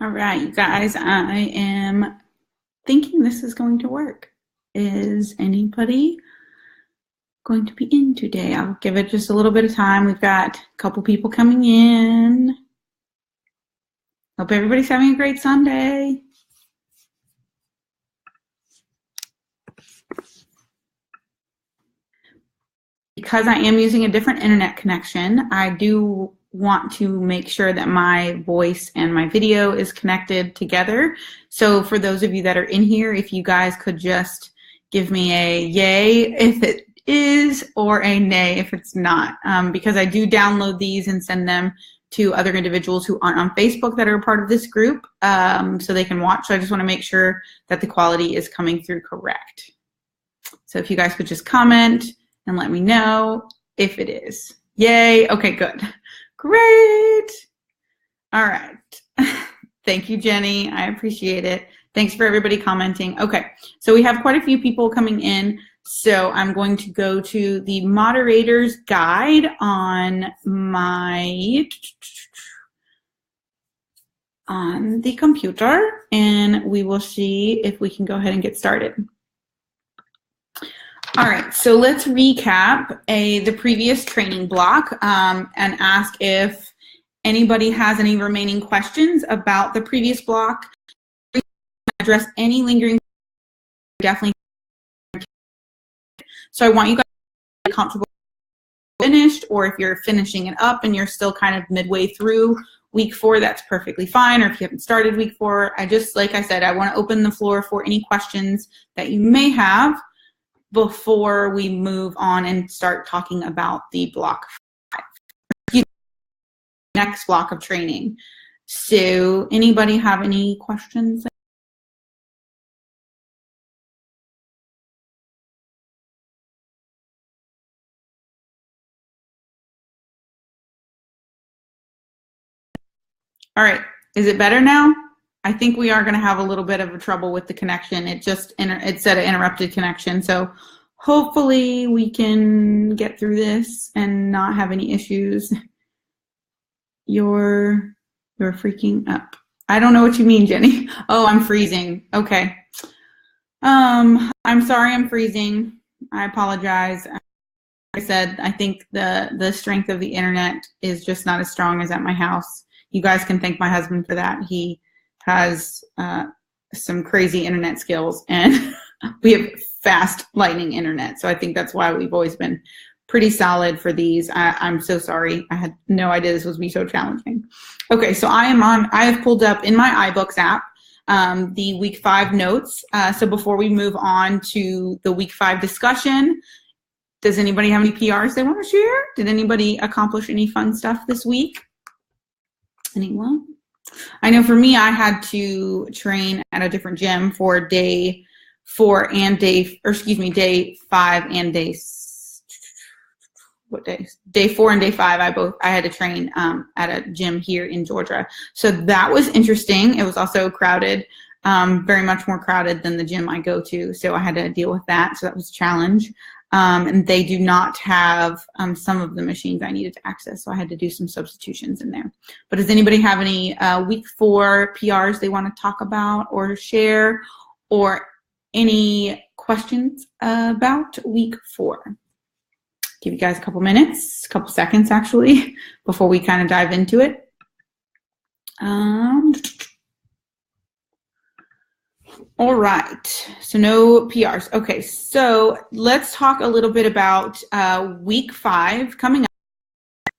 All right, you guys, I am thinking this is going to work. Is anybody going to be in today? I'll give it just a little bit of time. We've got a couple people coming in. Hope everybody's having a great Sunday. Because I am using a different internet connection, I do want to make sure that my voice and my video is connected together. So for those of you that are in here, if you guys could just give me a yay if it is or a nay if it's not, because I do download these and send them to other individuals who aren't on Facebook that are a part of this group, so they can watch. So I just want to make sure that the quality is coming through correct. So if you guys could just comment and let me know if it is. Yay. Okay, good. Great. All right. Thank you, Jenny. I appreciate it. Thanks for everybody commenting. Okay, so we have quite a few people coming in. So I'm going to go to the moderator's guide on the computer, and we will see if we can go ahead and get started. All right, so let's recap the previous training block and ask if anybody has any remaining questions about the previous block. Address any lingering, definitely. So I want you guys to be comfortable finished, or if you're finishing it up and you're still kind of midway through week 4, that's perfectly fine. Or if you haven't started week 4, like I said, I want to open the floor for any questions that you may have before we move on and start talking about the block 5, next block of training. So anybody have any questions? All right, is it better now? I think we are going to have a little bit of a trouble with the connection. It said an interrupted connection. So hopefully we can get through this and not have any issues. You're freaking up. I don't know what you mean, Jenny. Oh, I'm freezing. Okay. I'm sorry I'm freezing. I apologize. Like I said, I think the strength of the internet is just not as strong as at my house. You guys can thank my husband for that. He has some crazy internet skills, and we have fast lightning internet. So I think that's why we've always been pretty solid for these. I'm so sorry. I had no idea this would be so challenging. Okay, so I have pulled up in my iBooks app the week 5 notes. So before we move on to the week 5 discussion, does anybody have any PRs they want to share? Did anybody accomplish any fun stuff this week? Anyone? I know for me, I had to train at a different gym for day 4 and day 5 and day 4 and day 5. I had to train at a gym here in Georgia. So that was interesting. It was also crowded, very much more crowded than the gym I go to. So I had to deal with that. So that was a challenge. And they do not have some of the machines I needed to access, so I had to do some substitutions in there. But does anybody have any week 4 PRs they want to talk about or share, or any questions about week 4? Give you guys a couple minutes, a couple seconds actually, before we kind of dive into it. All right, so no PRs. Okay, so let's talk a little bit about week 5 coming up.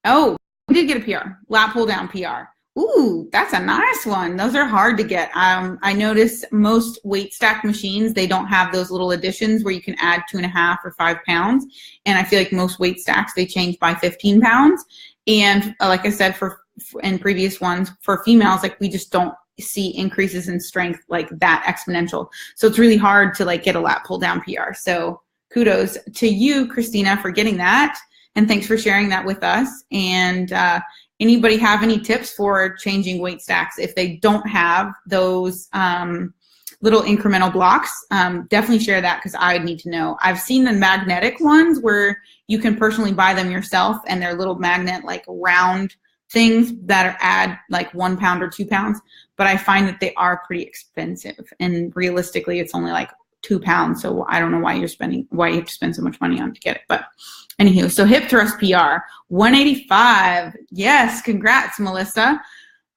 Oh, we did get a PR, lat pull down PR. Ooh, that's a nice one. Those are hard to get. I notice most weight stack machines, they don't have those little additions where you can add 2.5 or 5 pounds. And I feel like most weight stacks, they change by 15 pounds. And like I said, in previous ones, for females, like we just don't see increases in strength like that exponential. So it's really hard to like get a lat pull down PR. So kudos to you, Christina, for getting that. And thanks for sharing that with us. And anybody have any tips for changing weight stacks if they don't have those little incremental blocks? Definitely share that, because I need to know. I've seen the magnetic ones where you can personally buy them yourself, and they're little magnet, like round things that are add like 1 pound or 2 pounds, but I find that they are pretty expensive. And realistically, it's only like 2 pounds. So I don't know why you have to spend so much money on to get it. But anywho, so hip thrust PR, 185. Yes, congrats, Melissa.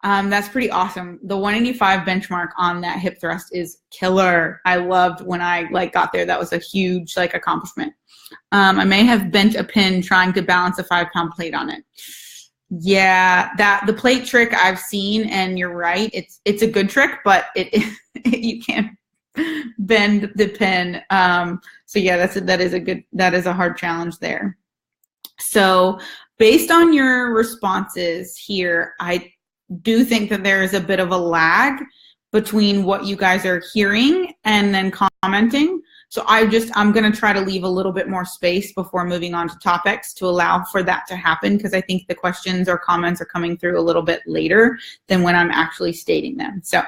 That's pretty awesome. The 185 benchmark on that hip thrust is killer. I loved when I got there. That was a huge accomplishment. I may have bent a pin trying to balance a 5-pound plate on it. Yeah, the plate trick I've seen, and you're right. It's a good trick, but you can't bend the pin. So yeah, that is a hard challenge there. So based on your responses here, I do think that there is a bit of a lag between what you guys are hearing and then commenting. So I'm going to try to leave a little bit more space before moving on to topics to allow for that to happen, because I think the questions or comments are coming through a little bit later than when I'm actually stating them. So,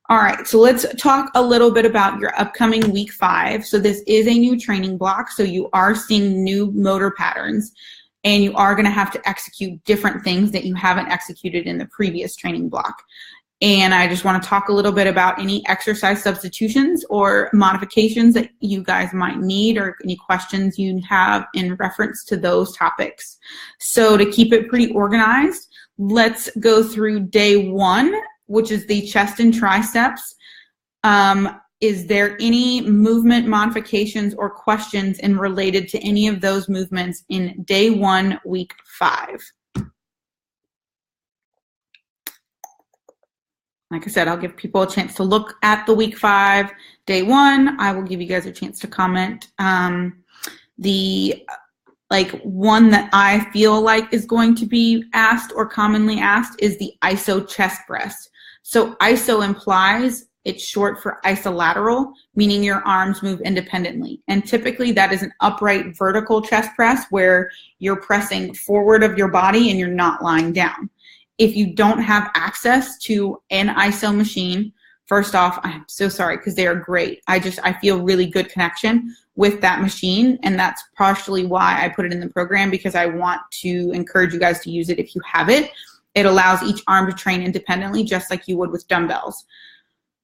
all right, so let's talk a little bit about your upcoming week 5. So this is a new training block, so you are seeing new motor patterns, and you are going to have to execute different things that you haven't executed in the previous training block. And I just want to talk a little bit about any exercise substitutions or modifications that you guys might need, or any questions you have in reference to those topics. So to keep it pretty organized, let's go through day 1, which is the chest and triceps. Is there any movement modifications or questions in related to any of those movements in day 1, week 5? Like I said, I'll give people a chance to look at the week 5, day 1. I will give you guys a chance to comment. The one that I feel like is going to be asked or commonly asked is the iso chest press. So iso implies it's short for isolateral, meaning your arms move independently. And typically that is an upright vertical chest press where you're pressing forward of your body and you're not lying down. If you don't have access to an iso machine, first off, I'm so sorry, because they are great. I feel really good connection with that machine, and that's partially why I put it in the program, because I want to encourage you guys to use it if you have it. It allows each arm to train independently, just like you would with dumbbells.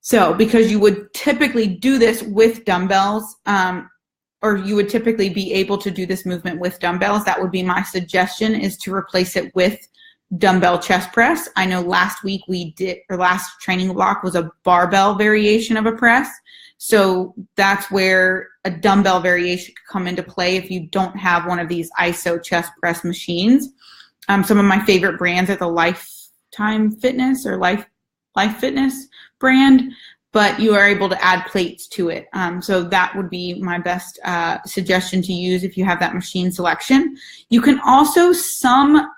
So because you would typically do this with dumbbells, or you would typically be able to do this movement with dumbbells, that would be my suggestion, is to replace it with dumbbell chest press. I know last training block was a barbell variation of a press. So that's where a dumbbell variation could come into play if you don't have one of these iso chest press machines. Some of my favorite brands are the Lifetime Fitness or Life Fitness brand, but you are able to add plates to it. So that would be my best suggestion to use if you have that machine selection. You can also, some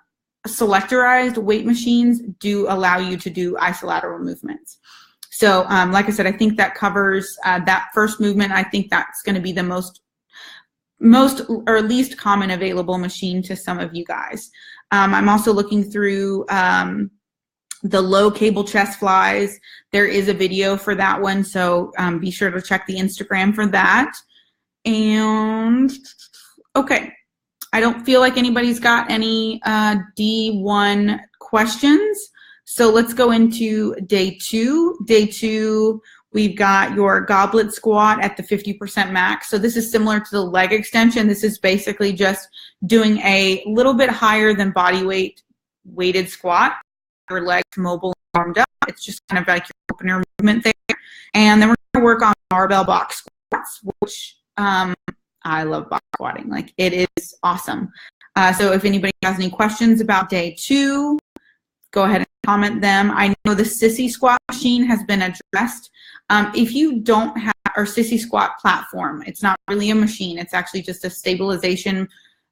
selectorized weight machines do allow you to do isolateral movements. So like I said, I think that covers that first movement. I think that's going to be the most or least common available machine to some of you guys. I'm also looking through the low cable chest flies. There is a video for that one, so be sure to check the Instagram for that. And okay, I don't feel like anybody's got any D1 questions. So let's go into day 2. Day 2, we've got your goblet squat at the 50% max. So this is similar to the leg extension. This is basically just doing a little bit higher than body weight weighted squat. Your legs mobile and warmed up. It's just kind of like your opener movement there. And then we're going to work on barbell box squats, which I love box squatting. Like, it is awesome. So if anybody has any questions about day 2, go ahead and comment them. I know the sissy squat machine has been addressed. If you don't have, or sissy squat platform, it's not really a machine. It's actually just a stabilization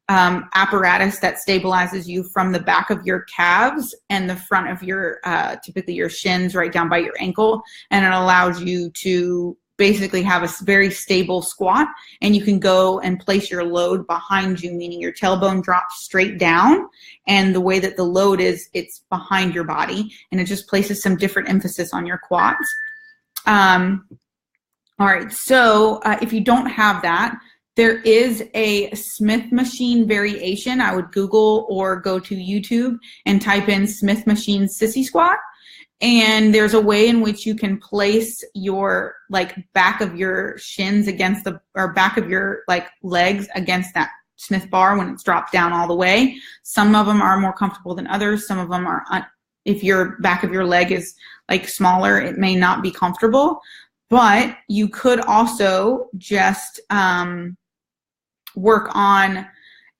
apparatus that stabilizes you from the back of your calves and the front of your, typically your shins right down by your ankle. And it allows you to basically have a very stable squat, and you can go and place your load behind you, meaning your tailbone drops straight down, and the way that the load is, it's behind your body, and it just places some different emphasis on your quads. All right, so if you don't have that, There is a Smith machine variation. I would Google or go to YouTube and type in Smith machine sissy squat. And there's a way in which you can place your back of your shins against or back of your legs against that Smith bar when it's dropped down all the way. Some of them are more comfortable than others. Some of them are, if your back of your leg is smaller, it may not be comfortable. But you could also just work on,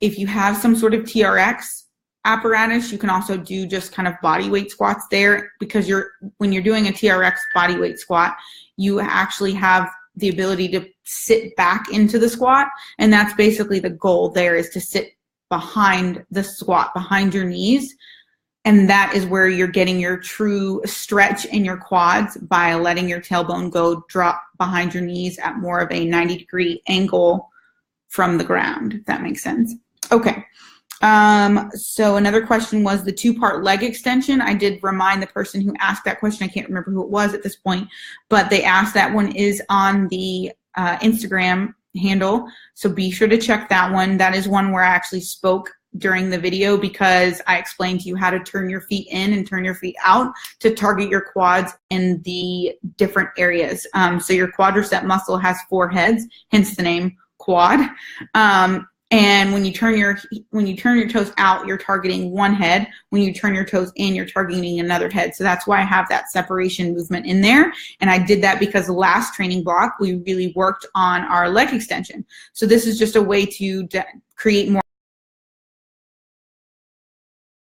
if you have some sort of TRX apparatus, you can also do just kind of body weight squats there, because when you're doing a TRX body weight squat, you actually have the ability to sit back into the squat, and that's basically the goal there, is to sit behind the squat, behind your knees, and that is where you're getting your true stretch in your quads by letting your tailbone go drop behind your knees at more of a 90-degree angle from the ground, if that makes sense. Okay. So another question was the 2-part leg extension. I did remind the person who asked that question. I can't remember who it was at this point, but they asked, that one is on the Instagram handle. So be sure to check that one. That is one where I actually spoke during the video, because I explained to you how to turn your feet in and turn your feet out to target your quads in the different areas. So your quadricep muscle has 4 heads, hence the name quad. And when you turn your toes out, you're targeting one head. When you turn your toes in, you're targeting another head. So that's why I have that separation movement in there. And I did that because the last training block, we really worked on our leg extension. So this is just a way to create more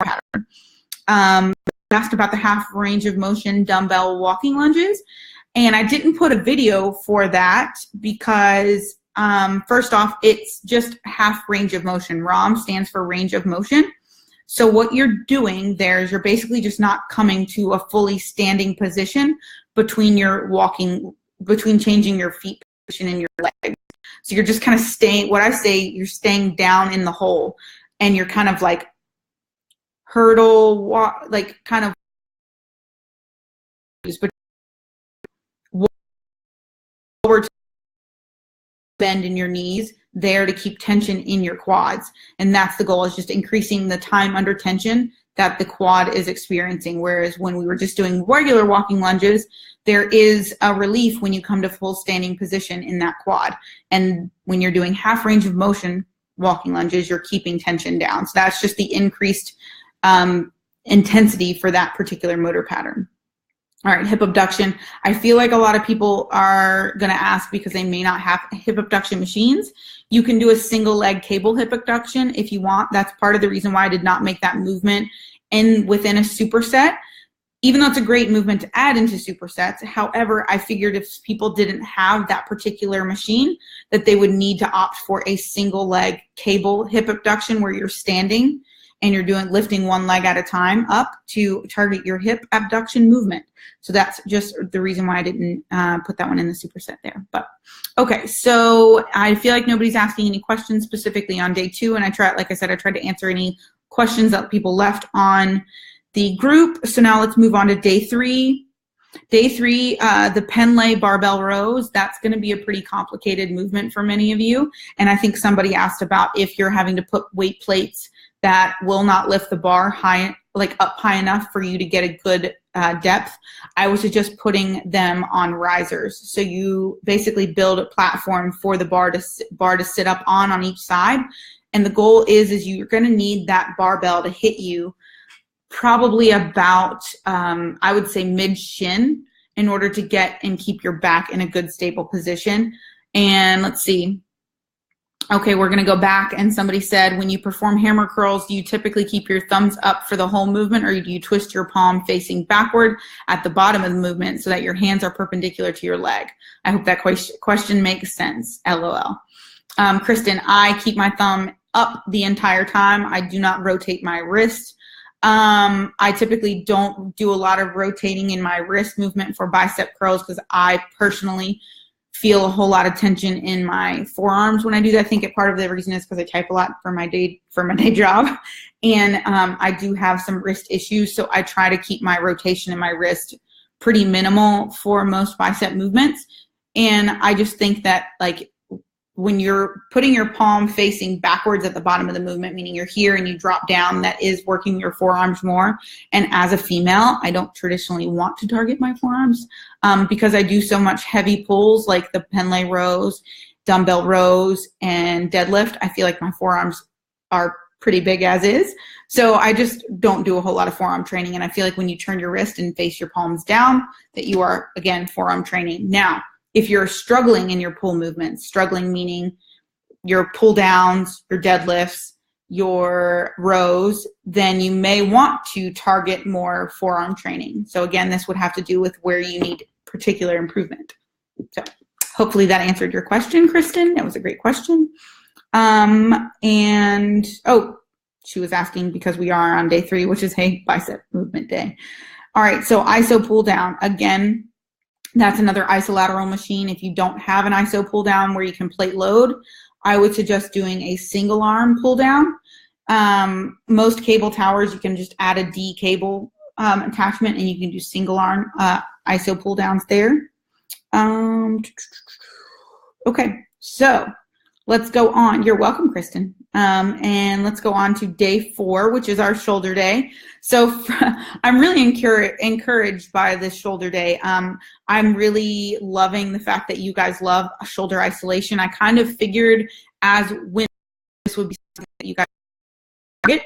pattern. Asked about the half range of motion dumbbell walking lunges. And I didn't put a video for that because first off, it's just half range of motion. ROM stands for range of motion. So what you're doing there is you're basically just not coming to a fully standing position between changing your feet position and your legs. So you're just kind of staying, what I say, you're staying down in the hole, and you're kind of hurdle walk, kind of, but lower bend in your knees there to keep tension in your quads. And that's the goal, is just increasing the time under tension that the quad is experiencing. Whereas when we were just doing regular walking lunges, there is a relief when you come to full standing position in that quad. And when you're doing half range of motion walking lunges, you're keeping tension down. So that's just the increased intensity for that particular motor pattern. All right, hip abduction. I feel like a lot of people are going to ask because they may not have hip abduction machines. You can do a single leg cable hip abduction if you want. That's part of the reason why I did not make that movement within a superset, even though it's a great movement to add into supersets. However, I figured if people didn't have that particular machine, that they would need to opt for a single leg cable hip abduction where you're standing and you're lifting one leg at a time up to target your hip abduction movement. So that's just the reason why I didn't put that one in the superset there. But okay, so I feel like nobody's asking any questions specifically on day 2, and like I said, I tried to answer any questions that people left on the group. So now let's move on to day 3. Day 3, the Penlay barbell rows. That's going to be a pretty complicated movement for many of you. And I think somebody asked about if you're having to put weight plates that will not lift the bar up high enough for you to get a good depth. I would suggest putting them on risers. So you basically build a platform for the bar to sit up on each side. And the goal is you're going to need that barbell to hit you probably about, I would say, mid-shin in order to get and keep your back in a good stable position. And let's see. Okay, we're going to go back, and somebody said, when you perform hammer curls, do you typically keep your thumbs up for the whole movement, or do you twist your palm facing backward at the bottom of the movement so that your hands are perpendicular to your leg? I hope that question makes sense, LOL. Kristen, I keep my thumb up the entire time. I do not rotate my wrist. I typically don't do a lot of rotating in my wrist movement for bicep curls because I personally feel a whole lot of tension in my forearms when I do that. I think part of the reason is because I type a lot for my day job, and I do have some wrist issues, so I try to keep my rotation in my wrist pretty minimal for most bicep movements. And I just think that when you're putting your palm facing backwards at the bottom of the movement, meaning you're here and you drop down, that is working your forearms more. And as a female, I don't traditionally want to target my forearms because I do so much heavy pulls like the pen lay rows, dumbbell rows, and deadlift. I feel like my forearms are pretty big as is. So I just don't do a whole lot of forearm training. And I feel like when you turn your wrist and face your palms down, that you are, again, forearm training. Now, if you're struggling in your pull movements, struggling meaning your pull downs, your deadlifts, your rows, then you may want to target more forearm training. So again, this would have to do with where you need particular improvement. So hopefully that answered your question, Kristen. That was a great question. And, oh, she was asking because we are on day 3, which is a bicep movement day. All right, so iso pull down. Again, that's another isolateral machine. If you don't have an iso pull down where you can plate load, I would suggest doing a single arm pull down. Most cable towers, you can just add a D cable attachment and you can do single arm iso pull downs there. Okay, so let's go on. You're welcome, Kristen. And let's go on to day 4, which is our shoulder day. So I'm really encouraged by this shoulder day. I'm really loving the fact that you guys love shoulder isolation. I kind of figured as women this would be something that you guys target.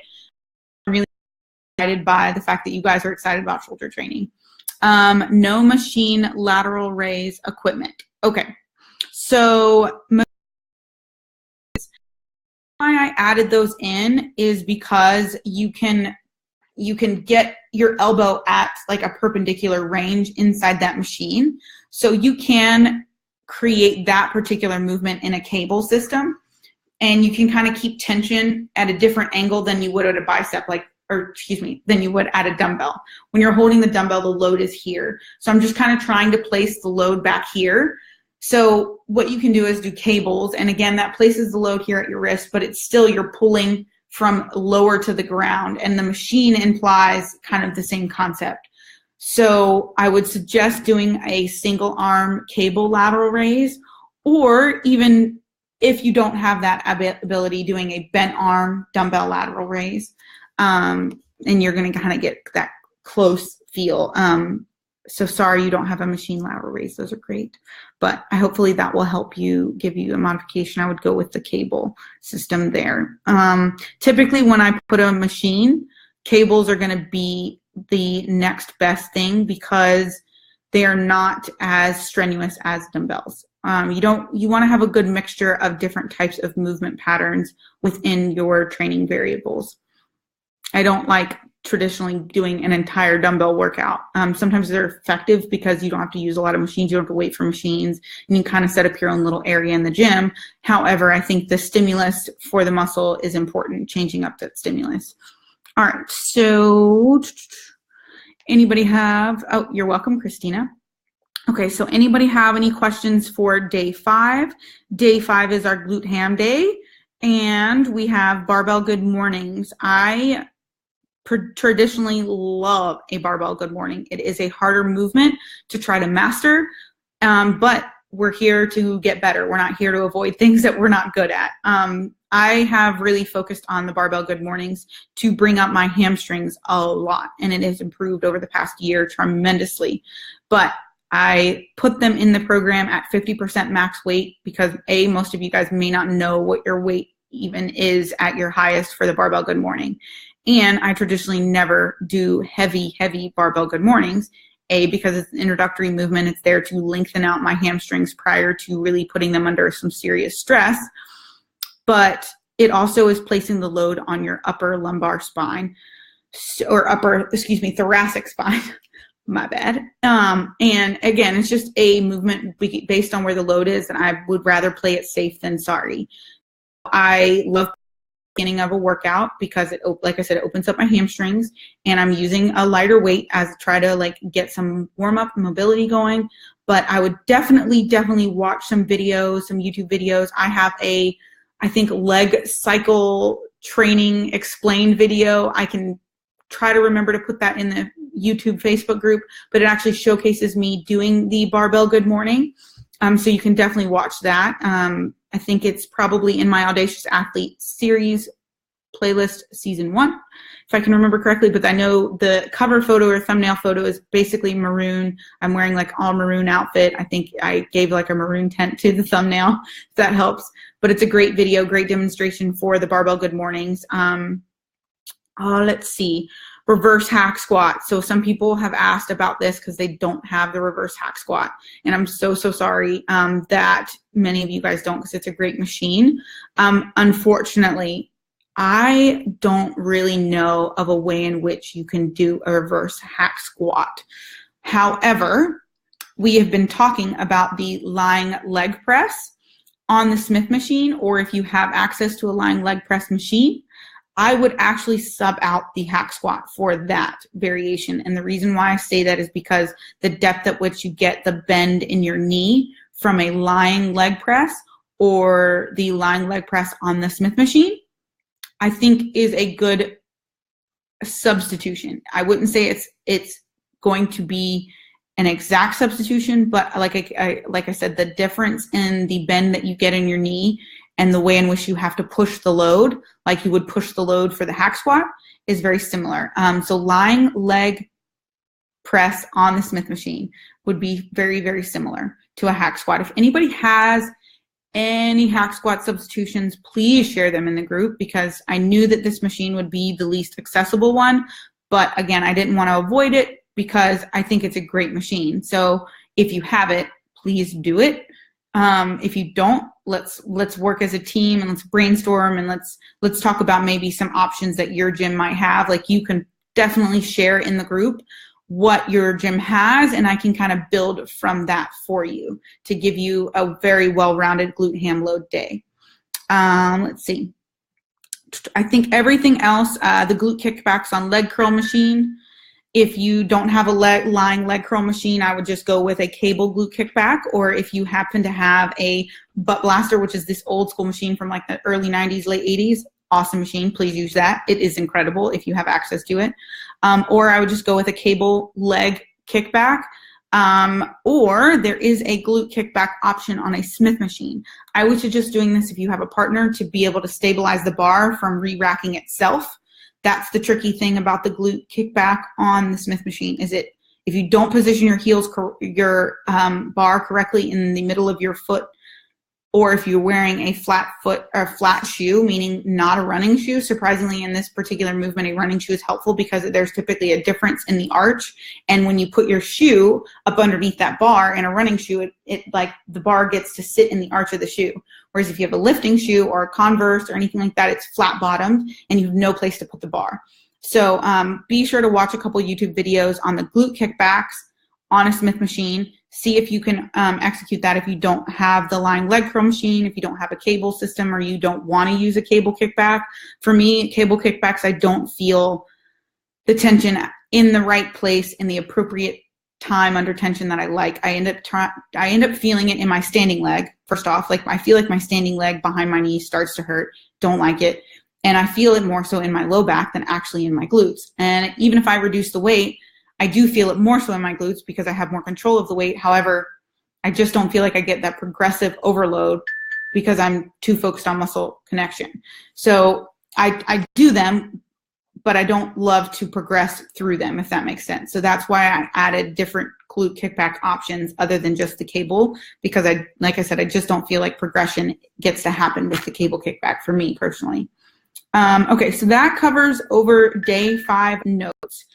I'm really excited by the fact that you guys are excited about shoulder training. No machine lateral raise equipment. Okay, so why I added those in is because you can get your elbow at like a perpendicular range inside that machine. So you can create that particular movement in a cable system, and you can kind of keep tension at a different angle than you would at a bicep, than you would at a dumbbell. When you're holding the dumbbell, the load is here. So I'm just kind of trying to place the load back here. So what you can do is do cables, and again, that places the load here at your wrist, but it's still you're pulling from lower to the ground, and the machine implies kind of the same concept. So I would suggest doing a single arm cable lateral raise, or even if you don't have that ability, doing a bent arm dumbbell lateral raise, and you're going to kind of get that close feel. So sorry you don't have a machine lateral raise. Those are great. But hopefully that will help you, give you a modification. I would go with the cable system there. Typically when I put a machine, cables are going to be the next best thing because they are not as strenuous as dumbbells. You want to have a good mixture of different types of movement patterns within your training variables. I don't like traditionally doing an entire dumbbell workout. Sometimes they're effective because you don't have to use a lot of machines, you don't have to wait for machines, and you kind of set up your own little area in the gym. However, I think the stimulus for the muscle is important, changing up that stimulus. All right, so anybody have, oh, you're welcome, Christina. Okay, so anybody have any questions for day 5? Day 5 is our glute ham day, and we have barbell good mornings. I traditionally love a barbell good morning. It is a harder movement to try to master, but we're here to get better. We're not here to avoid things that we're not good at. I have really focused on the barbell good mornings to bring up my hamstrings a lot, and it has improved over the past year tremendously. But I put them in the program at 50% max weight because most of you guys may not know what your weight even is at your highest for the barbell good morning. And I traditionally never do heavy barbell good mornings, because it's an introductory movement. It's there to lengthen out my hamstrings prior to really putting them under some serious stress. But it also is placing the load on your upper lumbar spine, or thoracic spine. My bad. And again, it's just a movement based on where the load is, and I would rather play it safe than sorry. I love beginning of a workout because it, like I said, it opens up my hamstrings, and I'm using a lighter weight as try to get some warm up mobility going. But I would definitely watch some videos, some YouTube videos. I have I think leg cycle training explained video. I can try to remember to put that in the YouTube Facebook group, but it actually showcases me doing the barbell good morning. So you can definitely watch that. I think it's probably in my Audacious Athlete series playlist season 1, if I can remember correctly, but I know the cover photo or thumbnail photo is basically maroon. I'm wearing like all maroon outfit. I think I gave like a maroon tint to the thumbnail, if that helps. But it's a great video, great demonstration for the barbell good mornings. Let's see, reverse hack squat. So some people have asked about this because they don't have the reverse hack squat. And I'm so sorry that many of you guys don't, because it's a great machine. Unfortunately, I don't really know of a way in which you can do a reverse hack squat. However, we have been talking about the lying leg press on the Smith machine, or if you have access to a lying leg press machine, I would actually sub out the hack squat for that variation. And the reason why I say that is because the depth at which you get the bend in your knee from a lying leg press or the lying leg press on the Smith machine, I think is a good substitution. I wouldn't say it's going to be an exact substitution, but like I said, the difference in the bend that you get in your knee and the way in which you have to push the load, like you would push the load for the hack squat, is very similar. So lying leg press on the Smith machine would be very similar to a hack squat. If anybody has any hack squat substitutions, please share them in the group, because I knew that this machine would be the least accessible one. But again, I didn't want to avoid it because I think it's a great machine. So if you have it, please do it. If you don't, let's work as a team and let's brainstorm and let's talk about maybe some options that your gym might have. Like, you can definitely share in the group what your gym has, and I can kind of build from that for you to give you a very well-rounded glute ham load day. Let's see. I think everything else, the glute kickbacks on leg curl machine. If you don't have a lying leg curl machine, I would just go with a cable glute kickback. Or if you happen to have a butt blaster, which is this old school machine from like the early 90s, late 80s, awesome machine. Please use that. It is incredible if you have access to it. Or I would just go with a cable leg kickback. Or there is a glute kickback option on a Smith machine. I would suggest doing this if you have a partner to be able to stabilize the bar from re-racking itself. That's the tricky thing about the glute kickback on the Smith machine, is if you don't position your bar correctly in the middle of your foot, or if you're wearing a flat foot or flat shoe, meaning not a running shoe. Surprisingly, in this particular movement, a running shoe is helpful because there's typically a difference in the arch. And when you put your shoe up underneath that bar in a running shoe, it like the bar gets to sit in the arch of the shoe. Whereas if you have a lifting shoe or a Converse or anything like that, it's flat bottomed and you have no place to put the bar. So be sure to watch a couple YouTube videos on the glute kickbacks on a Smith machine. See if you can execute that if you don't have the lying leg curl machine, if you don't have a cable system, or you don't want to use a cable kickback. For me, cable kickbacks, I don't feel the tension in the right place in the appropriate time under tension that I like. I end up feeling it in my standing leg. First off, like I feel like my standing leg behind my knee starts to hurt. Don't like it. And I feel it more so in my low back than actually in my glutes. And even if I reduce the weight, I do feel it more so in my glutes because I have more control of the weight. However, I just don't feel like I get that progressive overload because I'm too focused on muscle connection. So I do them, but I don't love to progress through them, if that makes sense. So that's why I added different glute kickback options other than just the cable, because like I said, I just don't feel like progression gets to happen with the cable kickback for me personally. Okay, so that covers over day 5 notes.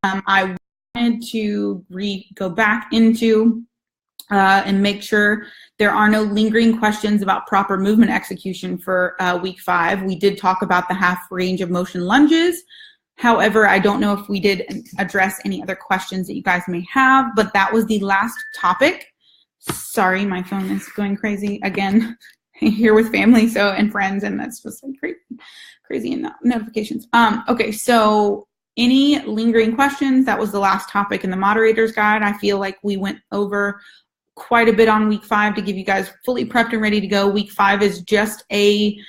I wanted to go back into and make sure there are no lingering questions about proper movement execution for week 5. We did talk about the half range of motion lunges. However, I don't know if we did address any other questions that you guys may have, but that was the last topic. Sorry, my phone is going crazy again here with family and friends, and that's just like crazy in notifications. Okay, so any lingering questions? That was the last topic in the moderator's guide. I feel like we went over quite a bit on week 5 to give you guys fully prepped and ready to go. Week 5 is just a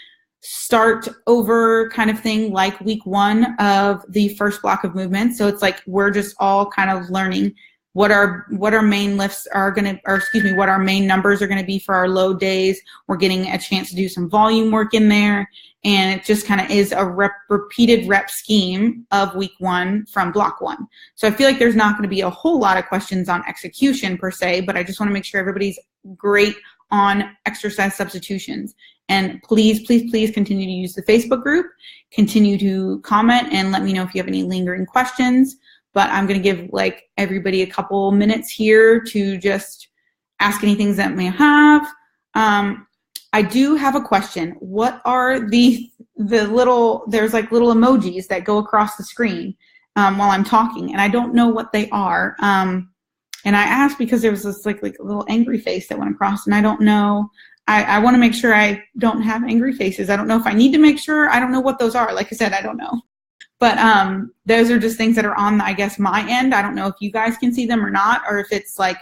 start over kind of thing, like week 1 of the first block of movement. So it's like we're just all kind of learning what our main lifts are going to, or excuse me, what our main numbers are going to be for our load days. We're getting a chance to do some volume work in there. And it just kind of is a repeated rep scheme of week 1 from block 1. So I feel like there's not going to be a whole lot of questions on execution per se, but I just want to make sure everybody's great on exercise substitutions. And please, please, please continue to use the Facebook group. Continue to comment and let me know if you have any lingering questions. But I'm going to give like everybody a couple minutes here to just ask any things that may have. I do have a question. What are the little, there's like little emojis that go across the screen while I'm talking, and I don't know what they are. And I asked because there was this like a little angry face that went across, and I don't know. I want to make sure I don't have angry faces. I don't know if I need to make sure. I don't know what those are. Like I said, I don't know. But those are just things that are on, I guess, my end. I don't know if you guys can see them or not, or if it's like,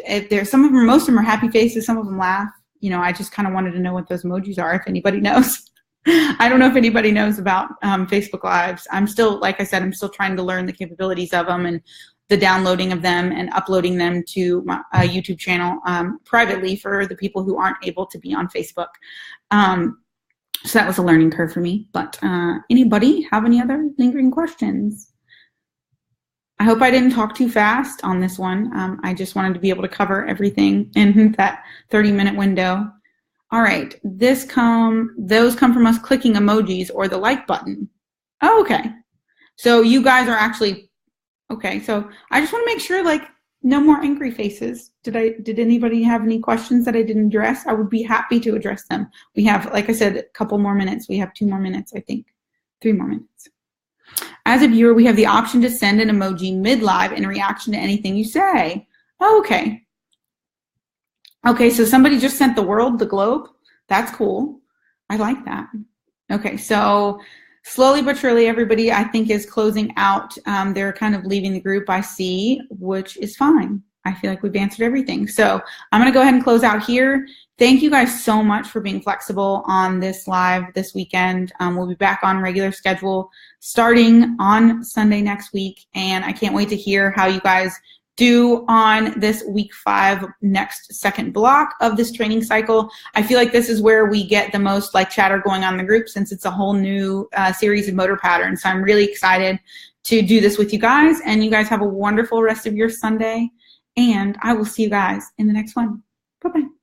if there's some of them, most of them are happy faces, some of them laugh. You know, I just kind of wanted to know what those emojis are, if anybody knows. I don't know if anybody knows about Facebook Lives. I'm still, like I said, I'm still trying to learn the capabilities of them and the downloading of them and uploading them to my YouTube channel privately for the people who aren't able to be on Facebook. So that was a learning curve for me. But anybody have any other lingering questions? I hope I didn't talk too fast on this one. I just wanted to be able to cover everything in that 30-minute window. All right, those come from us clicking emojis or the like button. Oh, okay. So you guys are actually, okay. So I just want to make sure, like, no more angry faces. Did anybody have any questions that I didn't address? I would be happy to address them. We have, like I said, a couple more minutes. We have 2 more minutes, I think. 3 more minutes. As a viewer, we have the option to send an emoji mid-live in reaction to anything you say. Oh, okay. Okay, so somebody just sent the world, the globe. That's cool. I like that. Okay, so slowly but surely, everybody, I think, is closing out. They're kind of leaving the group, I see, which is fine. I feel like we've answered everything. So I'm going to go ahead and close out here. Thank you guys so much for being flexible on this live this weekend. We'll be back on regular schedule starting on Sunday next week. And I can't wait to hear how you guys do on this week 5 next second block of this training cycle. I feel like this is where we get the most like chatter going on in the group, since it's a whole new series of motor patterns. So I'm really excited to do this with you guys, and you guys have a wonderful rest of your Sunday, and I will see you guys in the next one. Bye-bye.